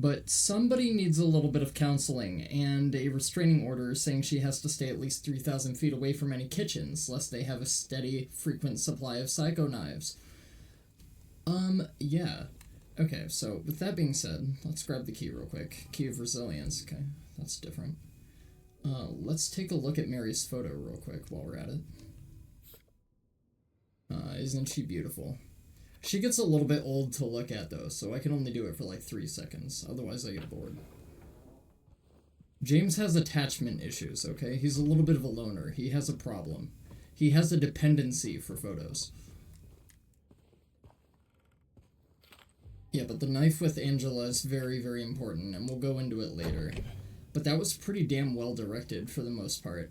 But somebody needs a little bit of counseling and a restraining order saying she has to stay at least 3,000 feet away from any kitchens, lest they have a steady, frequent supply of psycho knives. Yeah. Okay, so with that being said, let's grab the key real quick. Key of resilience. Okay, that's different. Let's take a look at Mary's photo real quick while we're at it. Isn't she beautiful? She gets a little bit old to look at, though, so I can only do it for like 3 seconds. Otherwise, I get bored. James has attachment issues, okay? He's a little bit of a loner. He has a problem. He has a dependency for photos. Yeah, but the knife with Angela is very, very important, and we'll go into it later. But that was pretty damn well directed for the most part.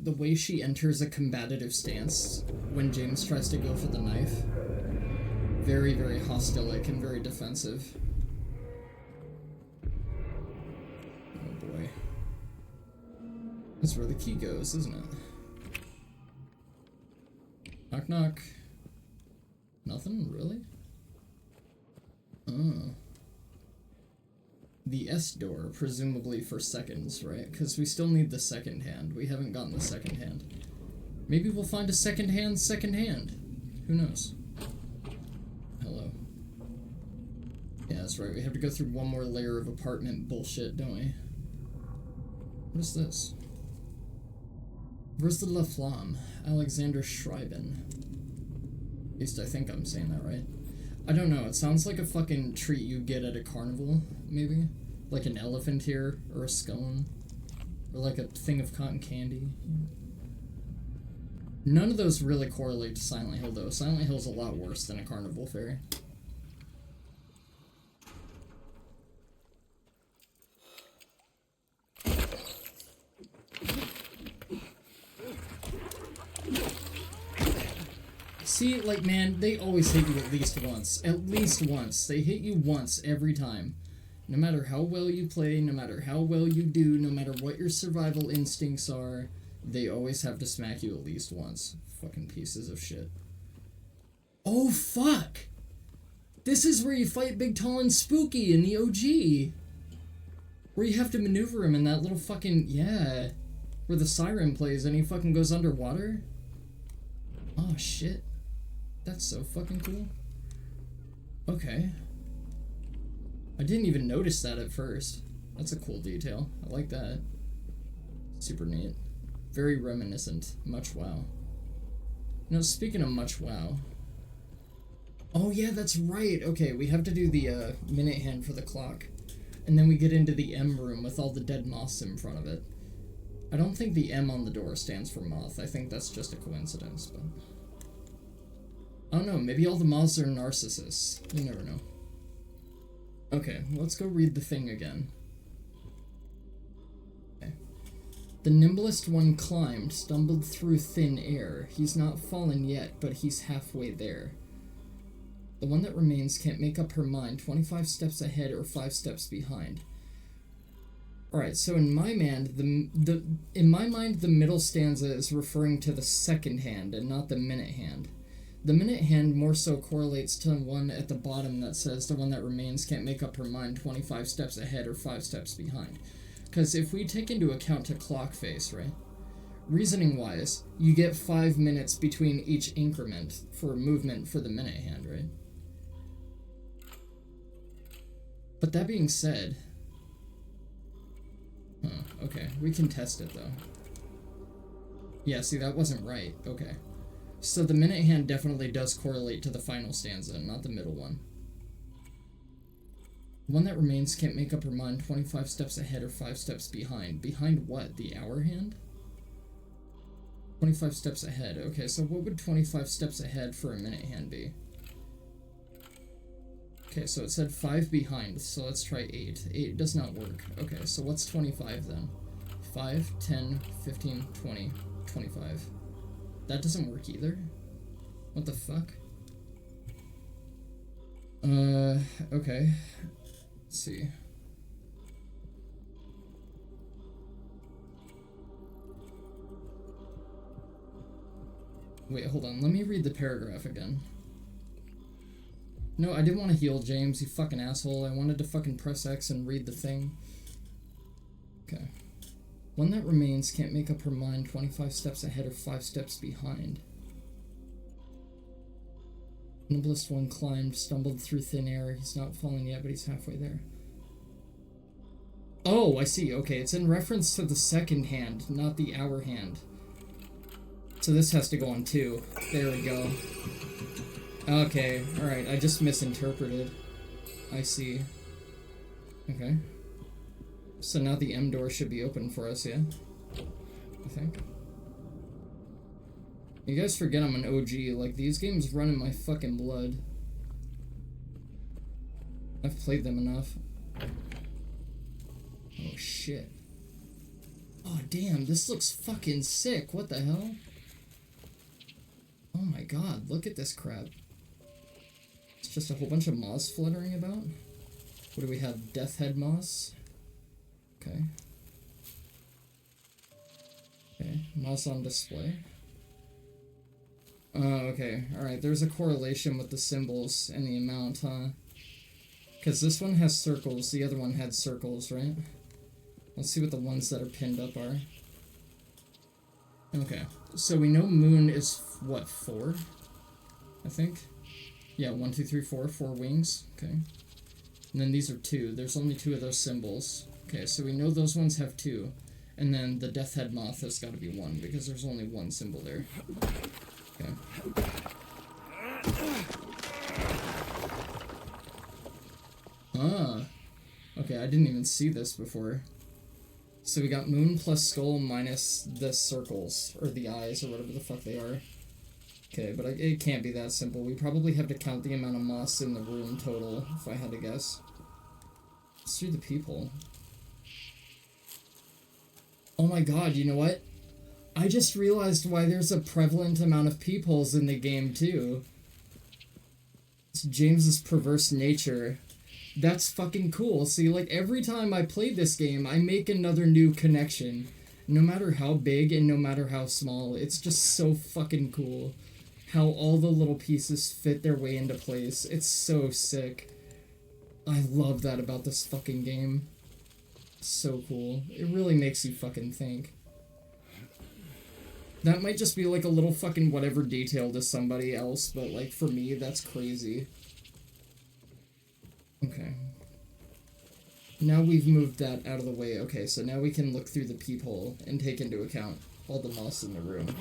The way she enters a combative stance when James tries to go for the knife. Very, very hostilic and very defensive. Oh boy. That's where the key goes, isn't it? Knock knock. Nothing, really? Oh. The S door, presumably for seconds, right? Because we still need the second hand. We haven't gotten the second hand. Maybe we'll find a second hand. Who knows? Hello. Yeah, that's right. We have to go through one more layer of apartment bullshit, don't we? What is this? Where's the La Flamme? Alexander Schreiben. At least I think I'm saying that right. I don't know, it sounds like a fucking treat you get at a carnival, maybe? Like an elephant ear, or a scone, or like a thing of cotton candy. None of those really correlate to Silent Hill, though. Silent Hill's a lot worse than a carnival fairy. See, like, man, they always hit you at least once. At least once. They hit you once every time. No matter how well you play, no matter how well you do, no matter what your survival instincts are, they always have to smack you at least once. Fucking pieces of shit. Oh, fuck! This is where you fight Big, Tall, and Spooky in the OG. Where you have to maneuver him in that little fucking... Yeah. Where the siren plays and he fucking goes underwater. Oh, shit. That's so fucking cool. Okay. I didn't even notice that at first. That's a cool detail. I like that. Super neat. Very reminiscent. Much wow. You know, speaking of much wow... Oh yeah, that's right! Okay, we have to do the minute hand for the clock. And then we get into the M room with all the dead moths in front of it. I don't think the M on the door stands for moth. I think that's just a coincidence, but... I don't know, maybe all the moths are narcissists. You never know. Okay, let's go read the thing again. Okay. The nimblest one climbed, stumbled through thin air. He's not fallen yet, but he's halfway there. The one that remains can't make up her mind, 25 steps ahead or 5 steps behind. Alright, so in my mind, the middle stanza is referring to the second hand and not the minute hand. The minute hand more so correlates to the one at the bottom that says the one that remains can't make up her mind 25 steps ahead or 5 steps behind. Because if we take into account a clock face, right? Reasoning-wise, you get 5 minutes between each increment for movement for the minute hand, right? But that being said... Huh, okay. We can test it, though. Yeah, see, that wasn't right. Okay. So the minute hand definitely does correlate to the final stanza, not the middle one. The one that remains can't make up her mind 25 steps ahead or 5 steps behind. Behind what? The hour hand? 25 steps ahead. Okay, so what would 25 steps ahead for a minute hand be? Okay, so it said 5 behind, so let's try 8. 8 does not work. Okay, so what's 25 then? 5, 10, 15, 20, 25. That doesn't work either? What the fuck? Okay. Let's see. Wait, hold on. Let me read the paragraph again. No, I didn't want to heal James, you fucking asshole. I wanted to fucking press X and read the thing. Okay. One that remains can't make up her mind 25 steps ahead or 5 steps behind. Noblest one climbed, stumbled through thin air. He's not fallen yet, but he's halfway there. Oh, I see. Okay, it's in reference to the second hand, not the hour hand. So this has to go on 2. There we go. Okay, alright, I just misinterpreted. I see. Okay. So now the M door should be open for us, yeah? I think. You guys forget I'm an OG, like, these games run in my fucking blood. I've played them enough. Oh, shit. Oh, damn, this looks fucking sick, what the hell? Oh my god, look at this crap. It's just a whole bunch of moths fluttering about. What do we have? Death head moths? Okay. Okay, moths on display. Okay, alright, there's a correlation with the symbols and the amount, huh? Because this one has circles, the other one had circles, right? Let's see what the ones that are pinned up are. Okay, so we know moon is, what, 4? I think? Yeah, 1, 2, 3, 4, 4 wings, okay. And then these are 2, there's only 2 of those symbols. Okay, so we know those ones have 2. And then the death head moth has got to be 1, because there's only 1 symbol there. Okay. Ah. Okay, I didn't even see this before. So we got moon plus skull minus the circles, or the eyes, or whatever the fuck they are. Okay, but it can't be that simple. We probably have to count the amount of moths in the room total, if I had to guess. Let's do the people. Oh my god, you know what? I just realized why there's a prevalent amount of peepholes in the game, too. It's James's perverse nature. That's fucking cool. See, like, every time I play this game, I make another new connection. No matter how big and no matter how small, it's just so fucking cool. How all the little pieces fit their way into place. It's so sick. I love that about this fucking game. So cool. It really makes you fucking think. That might just be like a little fucking whatever detail to somebody else, but like for me, that's crazy. Okay. Now we've moved that out of the way. Okay, so now we can look through the peephole and take into account all the moths in the room.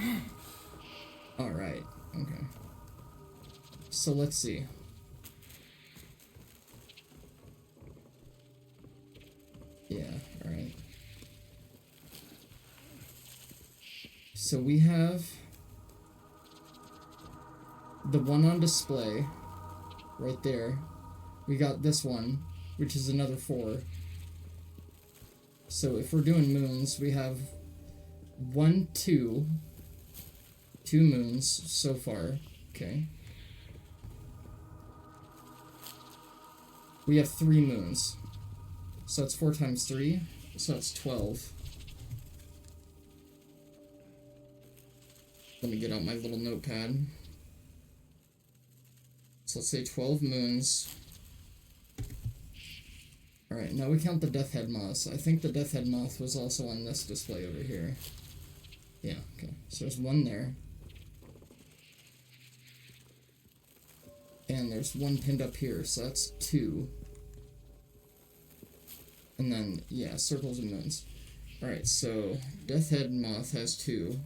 Alright, okay. So let's see. Yeah, alright. So we have the one on display right there. We got this one, which is another 4. So if we're doing moons, we have 1, 2 moons so far. Okay. We have 3 moons. So that's 4 times 3. So that's 12. Let me get out my little notepad. So let's say 12 moons. Alright, now we count the death head moths. I think the death head moth was also on this display over here. Yeah, okay. So there's 1 there. And there's 1 pinned up here, so that's 2. And then, yeah, circles and moons. Alright, so death head moth has 2.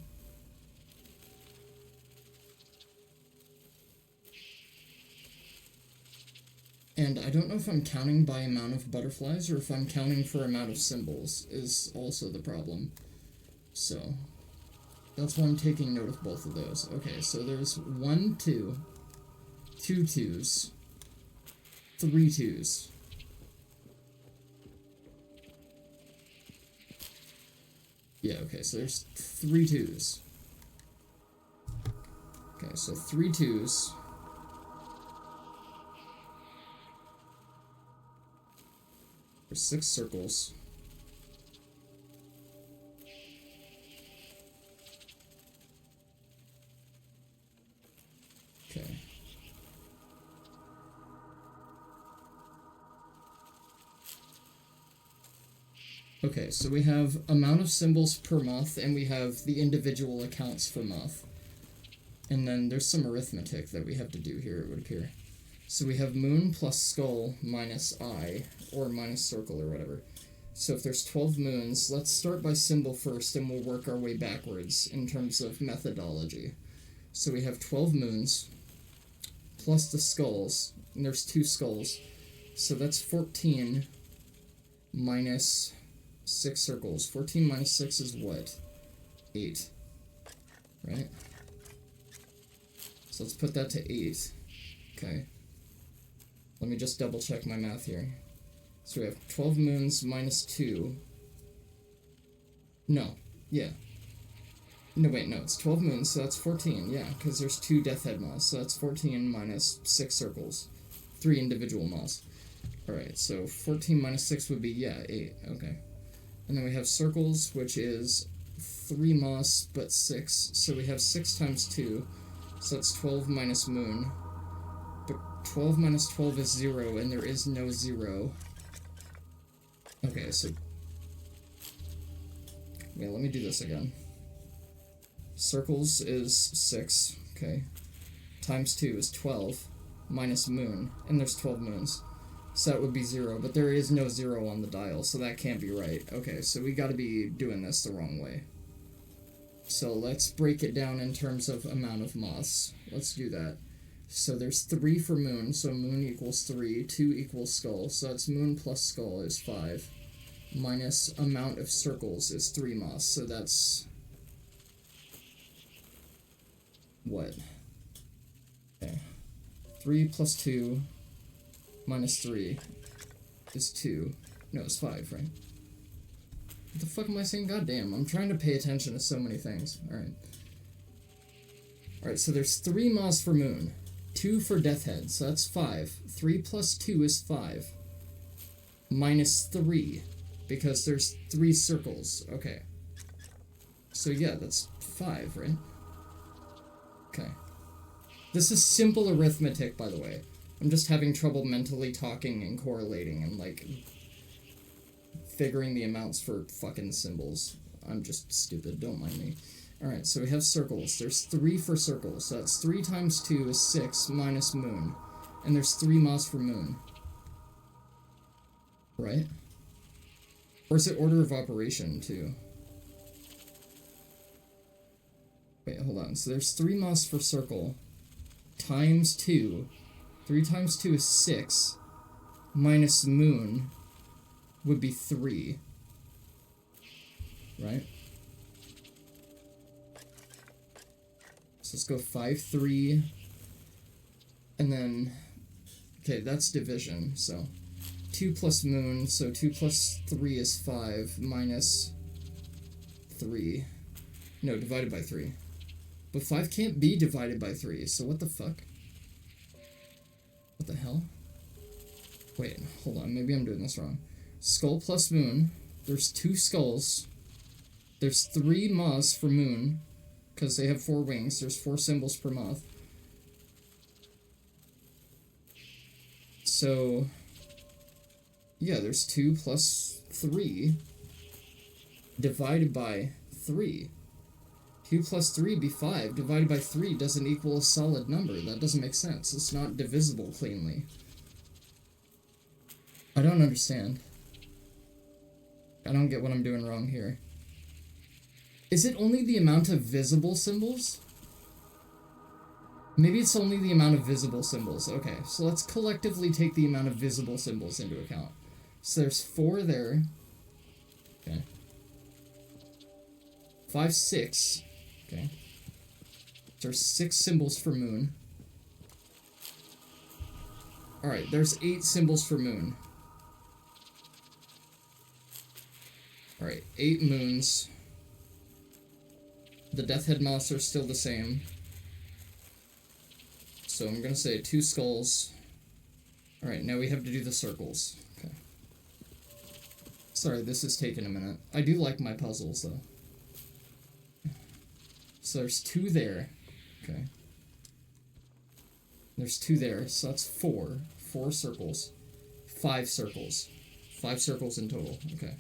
And I don't know if I'm counting by amount of butterflies or if I'm counting for amount of symbols is also the problem. So, that's why I'm taking note of both of those. Okay, so there's 1, 2, 2 2s, 3 2s. Yeah, okay, so there's 3 2s. Okay, so 3 2s. There's 6 circles. Okay. Okay, so we have amount of symbols per moth, and we have the individual accounts for moth. And then there's some arithmetic that we have to do here, it would appear. So we have moon plus skull minus eye, or minus circle, or whatever. So if there's 12 moons, let's start by symbol first, and we'll work our way backwards in terms of methodology. So we have 12 moons, plus the skulls, and there's 2 skulls. So that's 14 minus 6 circles. 14 minus 6 is what? 8. Right? So let's put that to 8. Okay. Let me just double check my math here. So we have 12 moons minus 2. No. Yeah. No, wait, no, it's 12 moons, so that's 14, yeah, because there's 2 death head moths, so that's 14 minus 6 circles. 3 individual moths. Alright, so 14 minus 6 would be, yeah, 8, okay. And then we have circles, which is 3 moths, but 6, so we have 6 times 2, so that's 12 minus moon. But 12 minus 12 is 0, and there is no 0. Okay, so... yeah, let me do this again. Circles is 6, okay. Times 2 is 12, minus moon, and there's 12 moons. So that would be 0, but there is no 0 on the dial, so that can't be right. Okay, so we gotta be doing this the wrong way. So let's break it down in terms of amount of moths. Let's do that. So there's 3 for moon, so moon equals 3, 2 equals skull, so that's moon plus skull is 5. Minus amount of circles is 3 moths, so that's... what? Okay. 3 plus 2 minus 3 is 2. No, it's 5, right? What the fuck am I saying? Goddamn, I'm trying to pay attention to so many things. Alright. Alright, so there's 3 moths for moon. 2 for death head, so that's 5. 3 plus 2 is 5. Minus 3, because there's 3 circles. Okay. So yeah, that's 5, right? Okay. This is simple arithmetic, by the way. I'm just having trouble mentally talking and correlating and, like, figuring the amounts for fucking symbols. I'm just stupid, don't mind me. Alright, so we have circles. There's 3 for circles, so that's 3 times 2 is 6 minus moon. And there's 3 moths for moon. Right? Or is it order of operation, too? Wait, hold on. So there's 3 moths for circle, times 2. 3 times 2 is 6, minus moon would be 3. Right? So let's go 5, 3, and then... okay, that's division, so... 2 plus moon, so 2 plus 3 is 5, minus 3. No, divided by 3. But 5 can't be divided by 3, so what the fuck? What the hell? Wait, hold on, maybe I'm doing this wrong. Skull plus moon, there's 2 skulls. There's 3 moths for moon, because they have 4 wings. There's 4 symbols per moth. So, yeah, there's 2 plus 3 divided by 3. 2 plus 3 be 5, divided by 3 doesn't equal a solid number. That doesn't make sense. It's not divisible cleanly. I don't understand. I don't get what I'm doing wrong here. Is it only the amount of visible symbols? Maybe it's only the amount of visible symbols. Okay, so let's collectively take the amount of visible symbols into account. So there's 4 there. Okay. 5, 6. Okay. There's 6 symbols for moon. Alright, there's 8 symbols for moon. Alright, 8 moons. The death head moths are still the same. So I'm gonna say 2 skulls. Alright, now we have to do the circles. Okay. Sorry, this is taking a minute. I do like my puzzles, though. So there's 2 there. Okay. There's 2 there, so that's 4. 4 circles. 5 circles. 5 circles in total. Okay.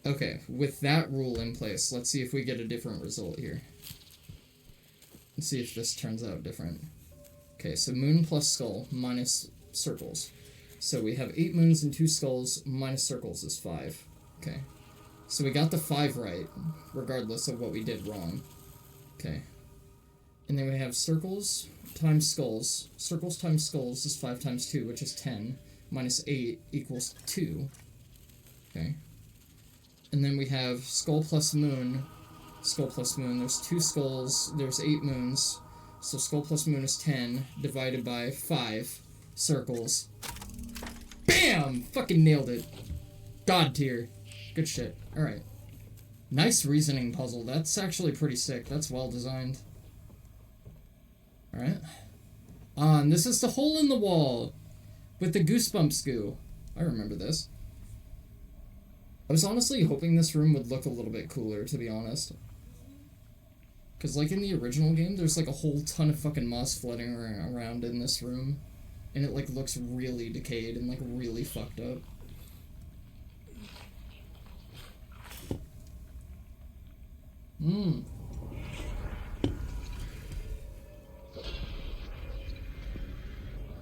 Okay, with that rule in place, let's see if we get a different result here. Let's see if this turns out different. Okay, so moon plus skull minus circles. So we have 8 moons and 2 skulls, minus circles is 5. Okay. So we got the 5 right, regardless of what we did wrong. Okay. And then we have circles times skulls. Circles times skulls is 5 times 2, which is 10. Minus 8 equals 2. Okay. And then we have skull plus moon. Skull plus moon. There's 2 skulls. There's 8 moons. So skull plus moon is 10 divided by 5 circles. BAM! Fucking nailed it. God tier. Good shit. Alright. Nice reasoning puzzle. That's actually pretty sick. That's well designed. Alright. And this is the hole in the wall with the goosebumps goo. I remember this. I was honestly hoping this room would look a little bit cooler, to be honest. Because, like, in the original game, there's, like, a whole ton of fucking moss floating around in this room. And it, like, looks really decayed and, like, really fucked up.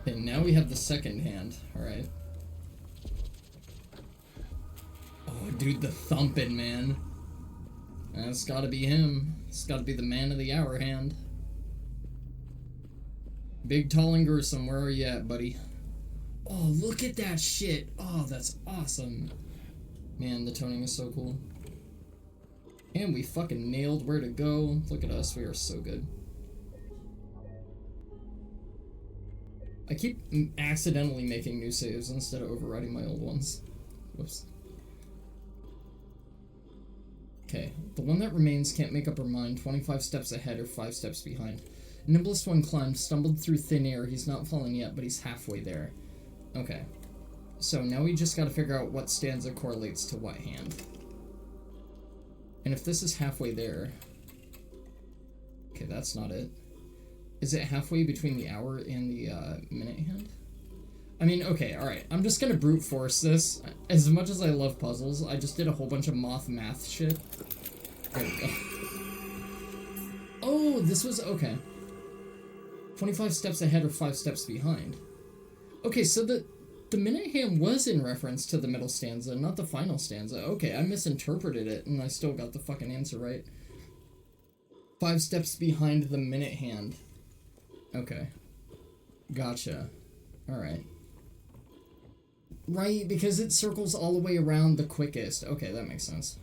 Okay, now we have the second hand. Alright. Oh, dude, the thumping, man. That's gotta be him. It's gotta be the man of the hour hand. Big, tall, and gruesome, where are you at, buddy? Oh, look at that shit. Oh, that's awesome. Man, the toning is so cool. And we fucking nailed where to go. Look at us, we are so good. I keep accidentally making new saves instead of overriding my old ones. Whoops. Okay, the one that remains can't make up her mind. 25 steps ahead or 5 steps behind. Nimblest one climbed, stumbled through thin air. He's not fallen yet, but he's halfway there. Okay. So now we just gotta figure out what stanza correlates to what hand. And if this is halfway there... Okay, that's not it. Is it halfway between the hour and the minute hand? I mean, okay, alright. I'm just gonna brute force this. As much as I love puzzles, I just did a whole bunch of Moth math shit. There we go. Oh, this was... Okay. 25 steps ahead or 5 steps behind. Okay, so the minute hand was in reference to the middle stanza, not the final stanza. Okay, I misinterpreted it, and I still got the fucking answer right. 5 steps behind the minute hand. Okay. Gotcha. Alright. Right, because it circles all the way around the quickest. Okay, that makes sense.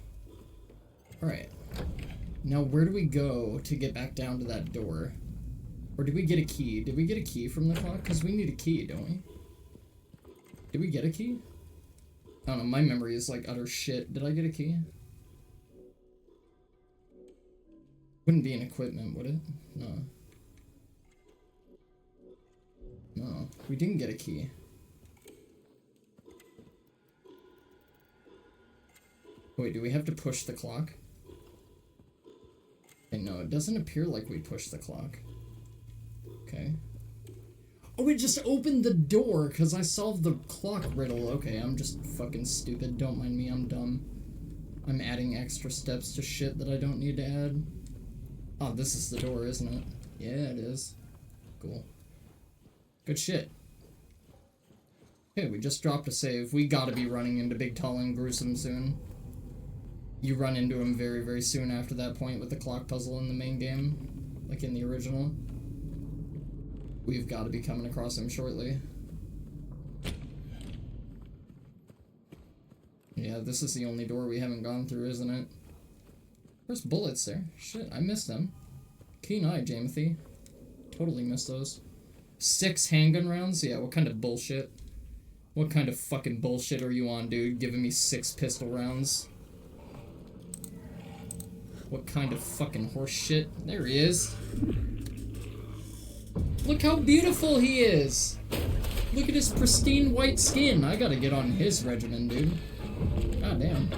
Alright. Now, where do we go to get back down to that door? Or did we get a key? Did we get a key from the clock? Because we need a key, don't we? Did we get a key? I don't know, my memory is like utter shit. Did I get a key? Wouldn't be an equipment, would it? No. No, we didn't get a key. Wait, do we have to push the clock? Okay, no, it doesn't appear like we pushed the clock. Okay. Oh, it just opened the door because I solved the clock riddle. Okay, I'm just fucking stupid. Don't mind me, I'm dumb. I'm adding extra steps to shit that I don't need to add. Oh, this is the door, isn't it? Yeah, it is. Cool. Good shit. Okay, we just dropped a save. We gotta be running into Big, Tall, and Gruesome soon. You run into him very, very soon after that point with the clock puzzle in the main game. Like in the original. We've got to be coming across him shortly. Yeah, this is the only door we haven't gone through, isn't it? There's bullets there. Shit, I missed them. Keen eye, Jamothy. Totally missed those. 6 handgun rounds? Yeah, what kind of bullshit? What kind of fucking bullshit are you on, dude? Giving me 6 pistol rounds? What kind of fucking horse shit? There he is. Look how beautiful he is! Look at his pristine white skin. I gotta get on his regimen, dude. God damn.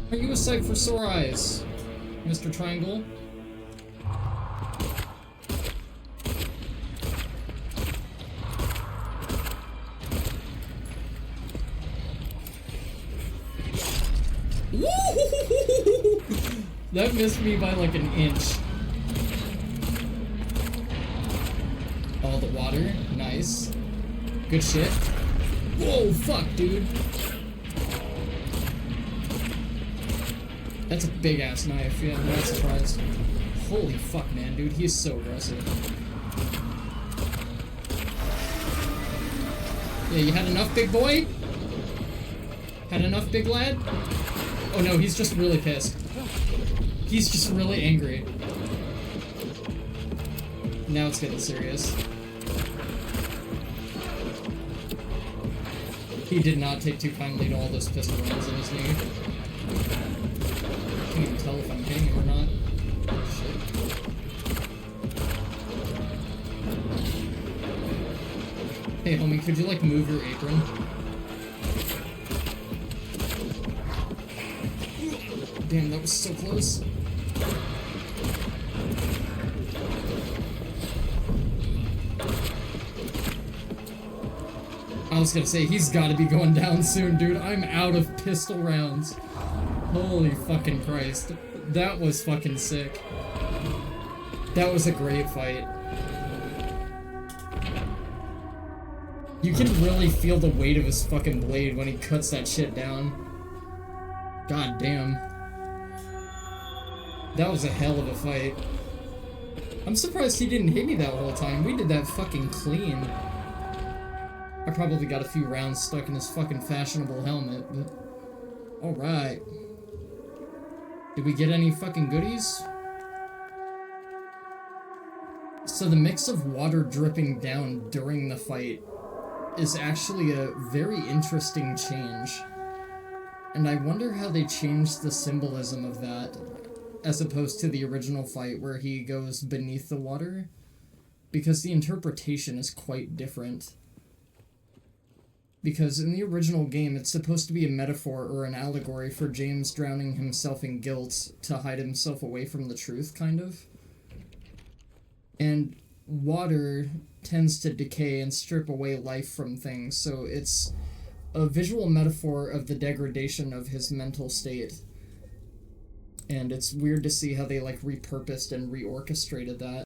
Are you a sight for sore eyes, Mr. Triangle? Woo! That missed me by like an inch. All the water. Nice. Good shit. Whoa, fuck, dude. That's a big-ass knife. Yeah, I'm not surprised. Holy fuck, man, dude. He's so aggressive. Yeah, you had enough, big boy? Had enough, big lad? Oh no, he's just really pissed. He's just really angry. Now it's getting serious. He did not take too kindly to all those pistol rounds in his knee. I can't even tell if I'm hitting him or not. Shit. Hey homie, could you like move your apron? Damn, that was so close. I was gonna say, he's gotta be going down soon, dude. I'm out of pistol rounds. Holy fucking Christ. That was fucking sick. That was a great fight. You can really feel the weight of his fucking blade when he cuts that shit down. God damn. That was a hell of a fight. I'm surprised he didn't hit me that whole time. We did that fucking clean. I probably got a few rounds stuck in his fucking fashionable helmet, but... Alright. Did we get any fucking goodies? So the mix of water dripping down during the fight is actually a very interesting change. And I wonder how they changed the symbolism of that, as opposed to the original fight where he goes beneath the water, because the interpretation is quite different. Because in the original game, it's supposed to be a metaphor or an allegory for James drowning himself in guilt to hide himself away from the truth, kind of. And water tends to decay and strip away life from things, so it's a visual metaphor of the degradation of his mental state. And it's weird to see how they, like, repurposed and reorchestrated that.